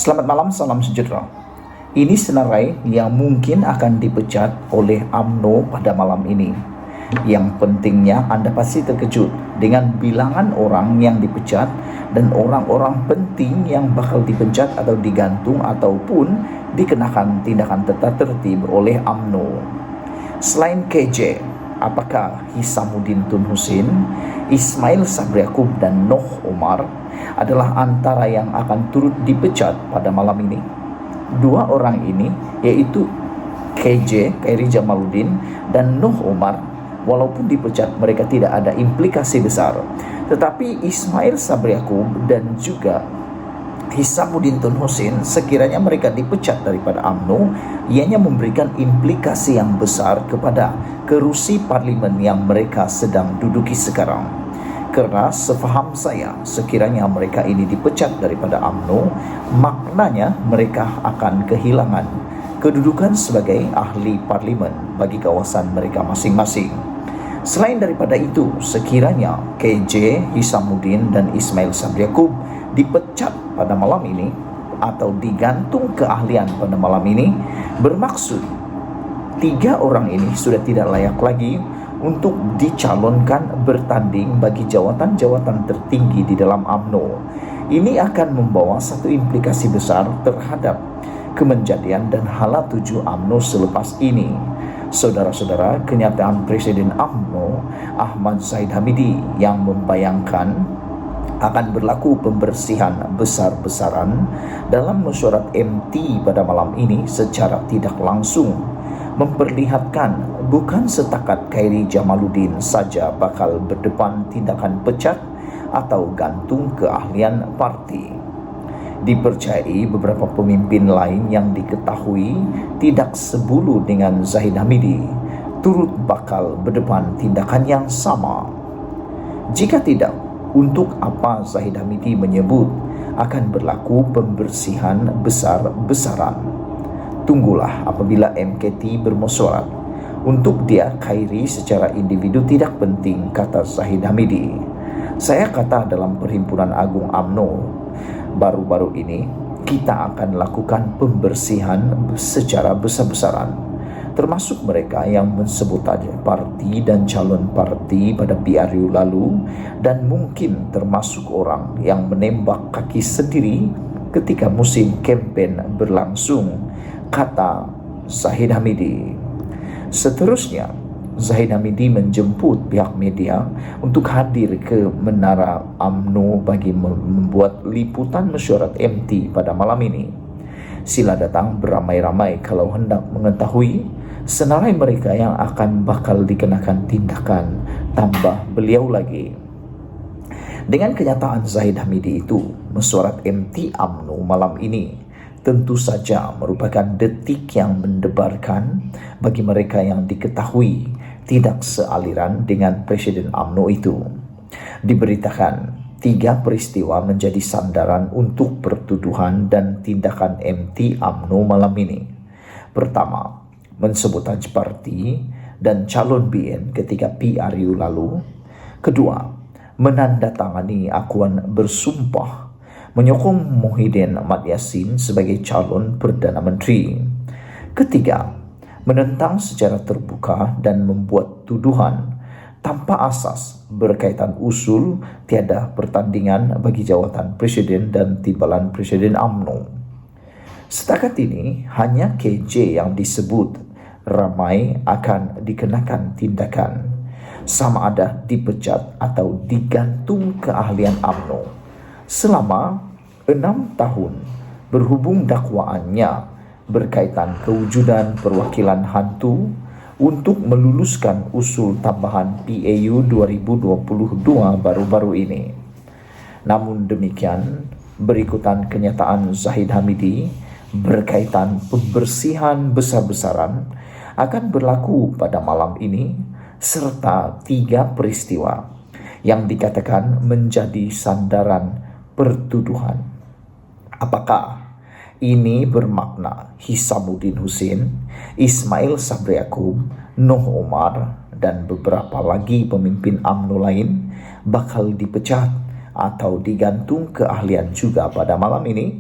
Selamat malam, salam sejahtera. Ini senarai yang mungkin akan dipecat oleh UMNO pada malam ini. Yang pentingnya Anda pasti terkejut dengan bilangan orang yang dipecat dan orang-orang penting yang bakal dipecat atau digantung ataupun dikenakan tindakan tata tertib oleh UMNO. Selain KJ, apakah Hisamuddin Tun Husin, Ismail Sabri Yaakob dan Noh Omar adalah antara yang akan turut dipecat pada malam ini? Dua orang ini yaitu KJ, Khairi Jamaluddin, dan Noh Omar, walaupun dipecat mereka tidak ada implikasi besar. Tetapi Ismail Sabri Yaakob dan juga Hisamuddin Tun Husin, sekiranya mereka dipecat daripada UMNO, ianya memberikan implikasi yang besar kepada kerusi parlimen yang mereka sedang duduki sekarang. Karena sefaham saya, sekiranya mereka ini dipecat daripada UMNO, maknanya mereka akan kehilangan kedudukan sebagai ahli parlimen bagi kawasan mereka masing-masing. Selain daripada itu, sekiranya KJ, Hisamuddin, dan Ismail Sabri Yaakob dipecat pada malam ini atau digantung keahlian pada malam ini, bermaksud tiga orang ini sudah tidak layak lagi untuk dicalonkan bertanding bagi jawatan-jawatan tertinggi di dalam UMNO. Ini akan membawa satu implikasi besar terhadap kemenjadian dan hala tuju UMNO selepas ini. Saudara-saudara, kenyataan Presiden UMNO Ahmad Zahid Hamidi yang membayangkan akan berlaku pembersihan besar-besaran dalam mesyuarat MT pada malam ini secara tidak langsung memperlihatkan bukan setakat Khairi Jamaluddin saja bakal berdepan tindakan pecat atau gantung keahlian parti. Dipercayai beberapa pemimpin lain yang diketahui tidak sebulu dengan Zahid Hamidi turut bakal berdepan tindakan yang sama. Jika tidak, untuk apa Zahid Hamidi menyebut akan berlaku pembersihan besar-besaran? Tunggulah apabila MKT bermusyawarah. Untuk dia, Khairi secara individu tidak penting, kata Zahid Hamidi. Saya kata dalam Perhimpunan Agung UMNO, baru-baru ini kita akan lakukan pembersihan secara besar-besaran, termasuk mereka yang mensabotage parti dan calon parti pada PRU lalu, dan mungkin termasuk orang yang menembak kaki sendiri ketika musim kempen berlangsung, kata Zahid Hamidi. Seterusnya, Zahid Hamidi menjemput pihak media untuk hadir ke Menara UMNO bagi membuat liputan mesyuarat MT pada malam ini. Sila datang beramai-ramai kalau hendak mengetahui senarai mereka yang akan bakal dikenakan tindakan, tambah beliau lagi. Dengan kenyataan Zahid Hamidi itu, mesyuarat MT UMNO malam ini tentu saja merupakan detik yang mendebarkan bagi mereka yang diketahui tidak sealiran dengan Presiden UMNO itu. Diberitakan, tiga peristiwa menjadi sandaran untuk pertuduhan dan tindakan MT UMNO malam ini. Pertama, mensabotage parti dan calon BN ketika PRU lalu. Kedua, menandatangani akuan bersumpah menyokong Muhyiddin Ahmad Yassin sebagai calon Perdana Menteri. Ketiga, menentang secara terbuka dan membuat tuduhan tanpa asas berkaitan usul tiada pertandingan bagi jawatan presiden dan timbalan presiden UMNO. Setakat ini hanya KJ yang disebut ramai akan dikenakan tindakan, sama ada dipecat atau digantung keahlian UMNO. Selama 6 tahun berhubung dakwaannya berkaitan kewujudan perwakilan hantu untuk meluluskan usul tambahan PAU 2022 baru-baru ini. Namun demikian, berikutan kenyataan Zahid Hamidi berkaitan pembersihan besar-besaran akan berlaku pada malam ini, serta tiga peristiwa yang dikatakan menjadi sandaran pertuduhan. Apakah ini bermakna Hisamuddin Husin, Ismail Sabri Yaakob, Noh Omar, dan beberapa lagi pemimpin UMNO lain bakal dipecat atau digantung keahlian juga pada malam ini?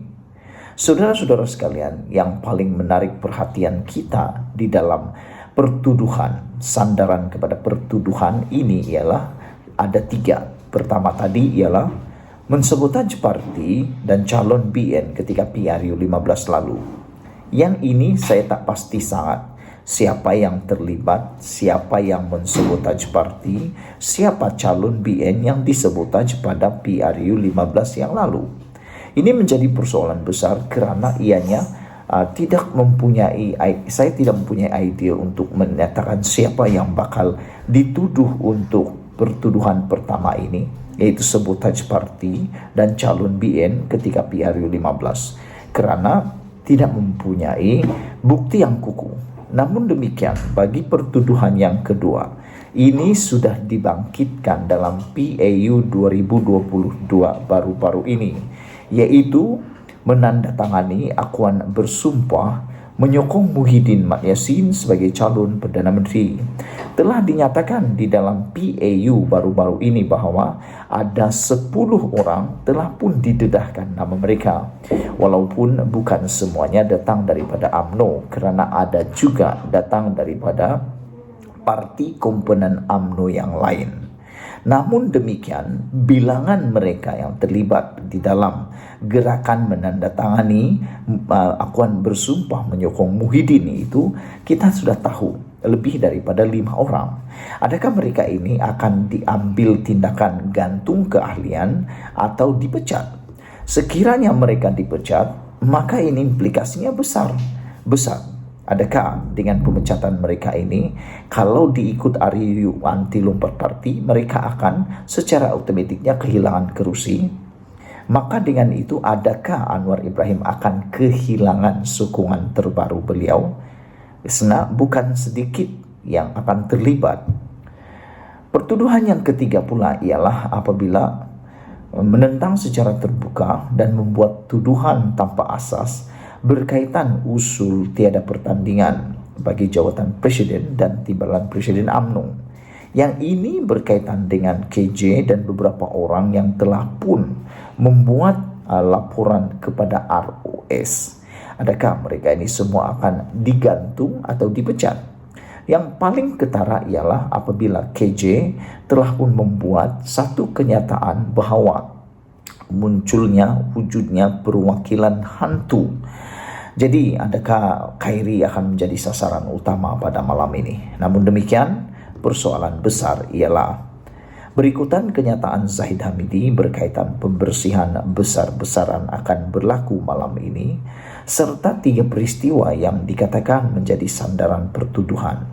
Saudara-saudara sekalian, yang paling menarik perhatian kita di dalam pertuduhan, sandaran kepada pertuduhan ini ialah ada 3. Pertama tadi ialah mensabotaj parti dan calon BN ketika PRU 15 lalu. Yang ini saya tak pasti sangat siapa yang terlibat, siapa yang mensabotaj parti, siapa calon BN yang disabotaj pada PRU 15 yang lalu. Ini menjadi persoalan besar karena ianya saya tidak mempunyai idea untuk menyatakan siapa yang bakal dituduh untuk pertuduhan pertama ini, yaitu sabotaj parti dan calon BN ketika PRU 15, karena tidak mempunyai bukti yang kukuh. Namun demikian, bagi pertuduhan yang kedua, ini sudah dibangkitkan dalam PAU 2022 baru-baru ini, yaitu menandatangani akuan bersumpah menyokong Muhyiddin Mat Yassin sebagai calon Perdana Menteri. Telah dinyatakan di dalam PAU baru-baru ini bahwa ada 10 orang telah pun didedahkan nama mereka. Walaupun bukan semuanya datang daripada UMNO, kerana ada juga datang daripada parti komponen UMNO yang lain. Namun demikian, bilangan mereka yang terlibat di dalam gerakan menandatangani akuan bersumpah menyokong Muhyiddin itu, kita sudah tahu lebih daripada 5 orang. Adakah mereka ini akan diambil tindakan gantung keahlian atau dipecat? Sekiranya mereka dipecat, maka ini implikasinya besar. Adakah dengan pemecatan mereka ini, kalau diikut RUU anti lompat parti, mereka akan secara otomatiknya kehilangan kerusi? Maka dengan itu, adakah Anwar Ibrahim akan kehilangan sokongan terbaru beliau? Karena bukan sedikit yang akan terlibat. Pertuduhan yang ketiga pula ialah apabila menentang secara terbuka dan membuat tuduhan tanpa asas berkaitan usul tiada pertandingan bagi jawatan presiden dan timbalan presiden UMNO. Yang ini berkaitan dengan KJ dan beberapa orang yang telah pun membuat laporan kepada ROS. Adakah mereka ini semua akan digantung atau dipecat? Yang paling ketara ialah apabila KJ telah pun membuat satu kenyataan bahwa wujudnya perwakilan hantu. Jadi adakah Khairi akan menjadi sasaran utama pada malam ini? Namun demikian, persoalan besar ialah berikutan kenyataan Zahid Hamidi berkaitan pembersihan besar-besaran akan berlaku malam ini, serta 3 peristiwa yang dikatakan menjadi sandaran pertuduhan.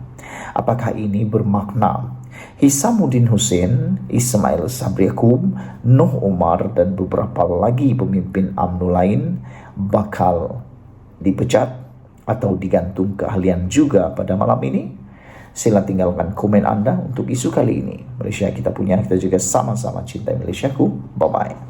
Apakah ini bermakna Hisamuddin Hussein, Ismail Sabri Yaakob, Noh Omar dan beberapa lagi pemimpin UMNO lain bakal dipecat atau digantung keahlian juga pada malam ini? Sila tinggalkan komen Anda untuk isu kali ini. Malaysia kita punya, kita juga sama-sama cintai Malaysiaku. Bye-bye.